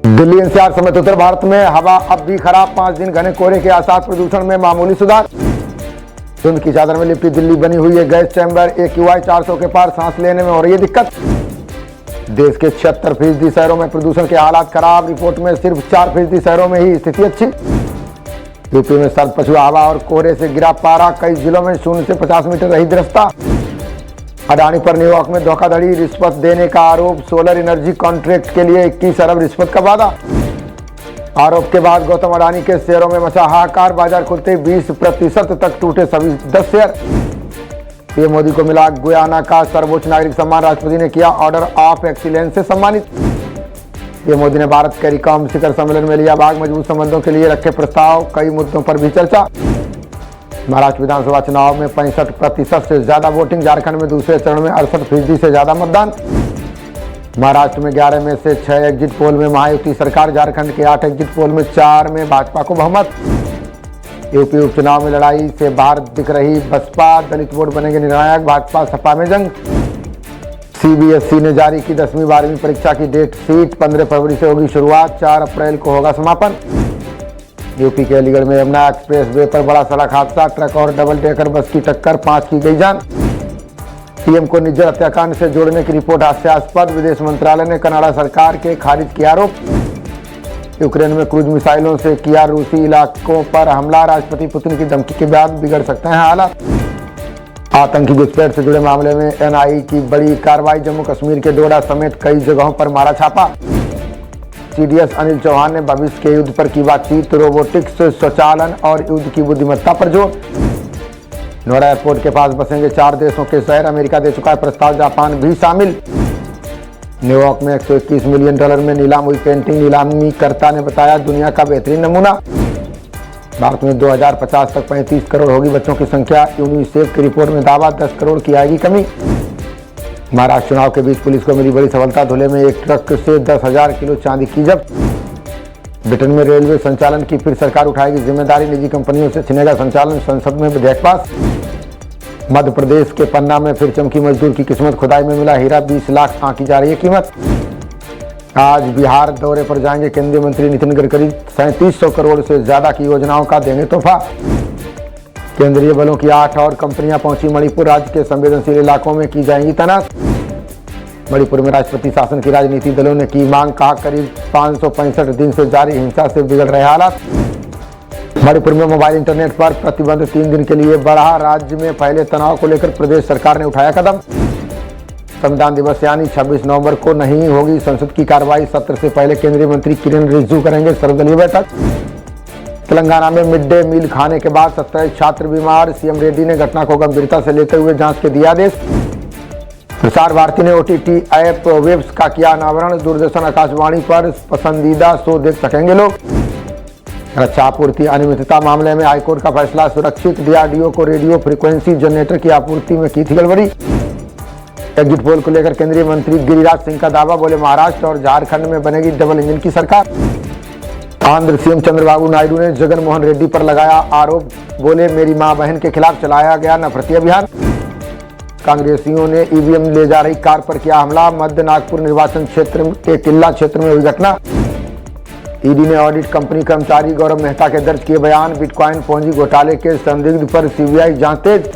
Delhi NCR समेत उत्तर भारत में हवा अब भी खराब, 5 दिन घने कोहरे के आसार, प्रदूषण में मामूली सुधार। धुंध की चादर में लिपटी दिल्ली बनी हुई है गैस चैम्बर, AQI 400 के पार, सांस लेने में हो रही है दिक्कत। देश के 76% शहरों में प्रदूषण के हालात खराब, रिपोर्ट में सिर्फ 4% शहरों में ही स्थिति अच्छी। यूपी में सर्द पछुआ हवा और कोहरे से गिरा पारा, कई जिलों में 0 से 50 मीटर रही दृष्टता। अडानी पर न्यूयॉर्क में धोखाधड़ी, रिश्वत देने का आरोप, सोलर एनर्जी कॉन्ट्रैक्ट के लिए 21 अरब रिश्वत का वादा। आरोप के बाद गौतम अडानी के शेयरों में मचा हाहाकार, बाजार खुलते 20% तक टूटे सभी 10 शेयर। पीएम मोदी को मिला गुयाना का सर्वोच्च नागरिक सम्मान, राष्ट्रपति ने किया ऑर्डर ऑफ एक्सीलेंस से सम्मानित। पीएम मोदी ने भारत कैरिकॉम शिखर सम्मेलन में लिया भाग, मजबूत संबंधों के लिए रखे प्रस्ताव, कई मुद्दों पर भी चर्चा। महाराष्ट्र विधानसभा चुनाव में 65% से ज्यादा वोटिंग, झारखंड में दूसरे चरण में 68% से ज्यादा मतदान। महाराष्ट्र में 11 में से 6 एग्जिट पोल में महायुति सरकार, झारखंड के 8 एग्जिट पोल में 4 में भाजपा को बहुमत। यूपी उपचुनाव में लड़ाई से बाहर दिख रही बसपा, दलित वोट बनेंगे निर्णायक, भाजपा सपा में जंग। CBSE ने जारी की 10वीं 12वीं परीक्षा की डेट शीट, 15 फरवरी से होगी शुरुआत, 4 अप्रैल को होगा समापन। यूपी के अलीगढ़ में यमुना एक्सप्रेस वे पर बड़ा सड़क हादसा, ट्रक और डबल डेकर बस की टक्कर, 5 की गई जान। पीएम को निज्जर हत्याकांड से जोड़ने की रिपोर्ट हास्यास्पद, विदेश मंत्रालय ने कनाडा सरकार के खारिज किया आरोप। यूक्रेन में क्रूज मिसाइलों से किया रूसी इलाकों पर हमला, राष्ट्रपति पुतिन की धमकी के बाद बिगड़ सकते हैं हालात। आतंकी घुसपैठ से जुड़े मामले में NIA की बड़ी कार्रवाई, जम्मू कश्मीर के डोडा समेत कई जगहों पर मारा छापा। CDS अनिल चौहान ने भविष्य के युद्ध पर की बातचीत, रोबोटिक्स, स्वचालन और युद्ध की बुद्धिमत्ता पर जोर। नोएडा एयरपोर्ट के पास बसेंगे 4 देशों के शहर, अमेरिका दे चुका है प्रस्ताव, जापान भी शामिल। न्यूयॉर्क में $121 मिलियन में नीलाम हुई पेंटिंग, नीलामीकर्ता ने बताया दुनिया का बेहतरीन नमूना। भारत में 2050 तक 35 करोड़ होगी बच्चों की संख्या, यूनिसेफ की रिपोर्ट में दावा, 10 करोड़ की आएगी कमी। महाराष्ट्र चुनाव के बीच पुलिस को मिली बड़ी सफलता, धुले में एक ट्रक से 10,000 किलो चांदी की जब्त। ब्रिटेन में रेलवे संचालन की फिर सरकार उठाएगी जिम्मेदारी, निजी कंपनियों से छिनेगा संचालन, संसद में विधेयक पास। मध्य प्रदेश के पन्ना में फिर चमकी मजदूर की किस्मत, खुदाई में मिला हीरा, 20 लाख आंकी जा रही है कीमत। आज बिहार दौरे पर जाएंगे केंद्रीय मंत्री नितिन गडकरी, 3700 करोड़ से ज्यादा की योजनाओं का देंगे तोहफा। केंद्रीय बलों की 8 और कंपनियां पहुंची मणिपुर, राज्य के संवेदनशील इलाकों में की जाएंगी तैनात। मणिपुर में राष्ट्रपति शासन की राजनीतिक दलों ने की मांग, कहा करीब 565 दिन से जारी हिंसा से बिगड़ रहे हालात। मणिपुर में मोबाइल इंटरनेट पर प्रतिबंध 3 दिन के लिए बढ़ा, राज्य में फैले तनाव को लेकर प्रदेश सरकार ने उठाया कदम। संविधान दिवस यानी 26 नवंबर को नहीं होगी संसद की कार्रवाई, सत्र से पहले केंद्रीय मंत्री किरेन रिजिजू करेंगे सर्वदलीय बैठक। तेलंगाना में मिड डे मील खाने के बाद 27 छात्र बीमार, CM रेड्डी ने घटना को गंभीरता से लेते हुए जांच के दिया आदेश। प्रसार भारती ने OTT ऐप वेब्स का किया अनावरण, दूरदर्शन आकाशवाणी पर पसंदीदा शो देख सकेंगे लोग। रक्षा आपूर्ति अनियमितता मामले में हाईकोर्ट का फैसला सुरक्षित, DRDO को रेडियो फ्रीक्वेंसी जनरेटर की आपूर्ति में की थी गड़बड़ी। एग्जिट पोल को लेकर केंद्रीय मंत्री गिरिराज सिंह का दावा, बोले महाराष्ट्र और झारखंड में बनेगी डबल इंजन की सरकार। आंध्र CM चंद्रबाबू नायडू ने जगन मोहन रेड्डी पर लगाया आरोप, बोले मेरी मां बहन के खिलाफ चलाया गया नफरती अभियान। कांग्रेसियों ने EVM ले जा रही कार पर किया हमला, मध्य नागपुर निर्वाचन क्षेत्र के किला क्षेत्र में हुई घटना। ED ने ऑडिट कंपनी कर्मचारी गौरव मेहता के दर्ज किए बयान, बिटकॉइन पूंजी घोटाले के संदिग्ध पर CBI जांच तेज।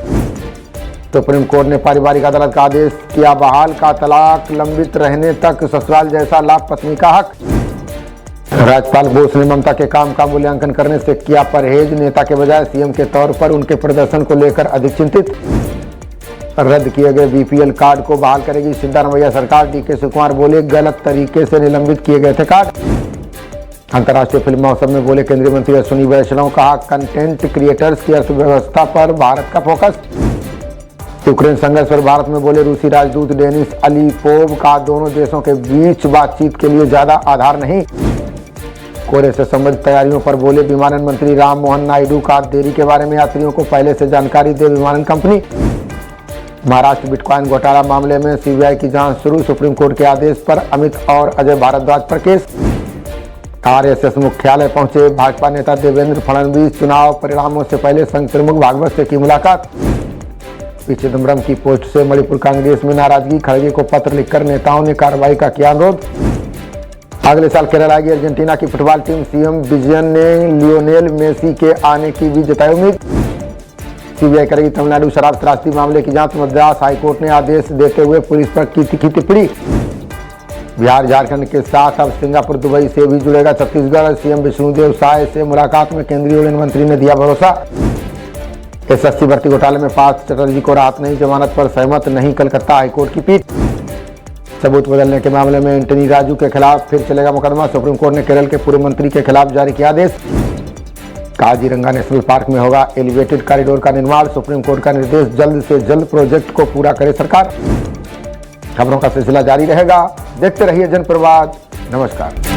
सुप्रीम कोर्ट ने पारिवारिक अदालत का आदेश किया बहाल, का तलाक लंबित रहने तक ससुराल जैसा लाभ पत्नी का हक। राज्यपाल बोस ने ममता के काम का मूल्यांकन करने से किया परहेज, नेता के बजाय CM के तौर पर उनके प्रदर्शन को लेकर अधिक चिंतित। रद्द किए गए BPL कार्ड को बहाल करेगी सिद्धारमैया सरकार, DK शिवकुमार बोले गलत तरीके से निलंबित किए गए थे कार्ड। अंतर्राष्ट्रीय फिल्म महोत्सव में बोले केंद्रीय मंत्री अश्विनी वैष्णव, कहा कंटेंट क्रिएटर्स की अर्थव्यवस्था पर भारत का फोकस। यूक्रेन संघर्ष पर भारत में बोले रूसी राजदूत डेनिस अलीपोव, का दोनों देशों के बीच बातचीत के लिए ज्यादा आधार नहीं। कोहरे से संबंधित तैयारियों पर बोले विमानन मंत्री राम मोहन नायडू, का देरी के बारे में यात्रियों को पहले से जानकारी दे विमानन कंपनी। महाराष्ट्र बिटकॉइन घोटाला मामले में CBI की जांच शुरू, सुप्रीम कोर्ट के आदेश पर अमित और अजय भारद्वाज पर केस। RSS मुख्यालय पहुंचे भाजपा नेता देवेंद्र फडणवीस, चुनाव परिणामों से पहले संघ प्रमुख भागवत से की मुलाकात। पी चिदम्बरम की पोस्ट से मणिपुर कांग्रेस में नाराजगी, खड़गे को पत्र लिखकर नेताओं ने कार्रवाई का किया अनुरोध। अगले साल केरल आएगी अर्जेंटीना की फुटबॉल टीम, सीएम विजयन ने लियोनेल मेसी के आने की भी जताई उम्मीद। सीबीआई करेगी तमिलनाडु शराब त्रासदी मामले की जांच, मद्रास हाईकोर्ट ने आदेश देते हुए पुलिस पर की तीखी टिप्पणी। बिहार झारखंड के साथ अब सिंगापुर दुबई से भी जुड़ेगा छत्तीसगढ़, सीएम विष्णुदेव साय से मुलाकात में केंद्रीय रेल मंत्री ने दिया भरोसा। एसएससी भर्ती घोटाले में पार्थ चटर्जी को राहत नहीं, जमानत पर सहमत नहीं कालकाता हाईकोर्ट की पीठ। सबूत बदलने के मामले में एंटनी राजू के खिलाफ फिर चलेगा मुकदमा, सुप्रीम कोर्ट ने केरल के पूर्व मंत्री के खिलाफ जारी किया आदेश। काजीरंगा नेशनल पार्क में होगा एलिवेटेड कॉरिडोर का निर्माण, सुप्रीम कोर्ट का निर्देश, जल्द से जल्द प्रोजेक्ट को पूरा करे सरकार। खबरों का सिलसिला जारी रहेगा, देखते रहिए जनप्रवाद। नमस्कार।